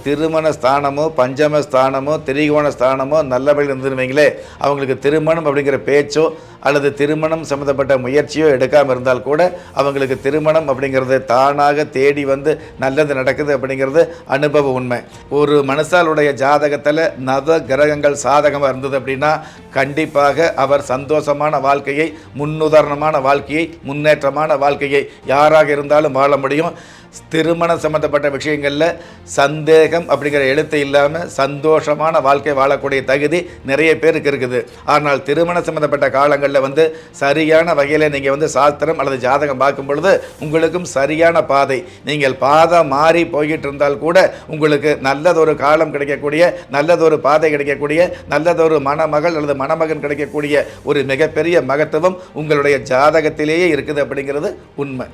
திருமண ஸ்தானமோ பஞ்சம ஸ்தானமோ திரிகோண ஸ்தானமோ நல்லபடியில் இருந்துருவீங்களே, அவங்களுக்கு திருமணம் அப்படிங்கிற பேச்சோ அல்லது திருமணம் சம்மந்தப்பட்ட முயற்சியோ எடுக்காமல் இருந்தால் கூட அவங்களுக்கு திருமணம் அப்படிங்கிறது தானாக தேடி வந்து நல்லது நடக்குது அப்படிங்கிறது அனுபவ உண்மை. ஒரு மனுஷாலுடைய ஜாதகத்தில் நவ கிரகங்கள் சாதகமாக இருந்தது அப்படின்னா கண்டிப்பாக அவர் சந்தோஷமான வாழ்க்கையை, முன்னுதாரணமான வாழ்க்கையை, முன்னேற்றமான வாழ்க்கையை யாராக இருந்தாலும் வாழ முடியும். திருமணம் சம்மந்தப்பட்ட விஷயங்களில் சந்தேகம் அப்படிங்கிற எழுத்து இல்லாமல் சந்தோஷமான வாழ்க்கை வாழக்கூடிய தகுதி நிறைய பேருக்கு இருக்குது. ஆனால் திருமணம் சம்மந்தப்பட்ட காலங்களில் சரியான வகையில் நீங்கள் சாஸ்திரம் அல்லது ஜாதகம் பார்க்கும் பொழுது உங்களுக்கும் சரியான பாதை, நீங்கள் பாதை மாறி போய்கிட்டு இருந்தால் கூட உங்களுக்கு நல்லதொரு காலம் கிடைக்கக்கூடிய, நல்லதொரு பாதை கிடைக்கக்கூடிய, நல்லதொரு மணமகள் அல்லது மணமகன் கிடைக்கக்கூடிய ஒரு மிகப்பெரிய மகத்துவம் உங்களுடைய ஜாதகத்திலேயே இருக்குது அப்படிங்கிறது உண்மை.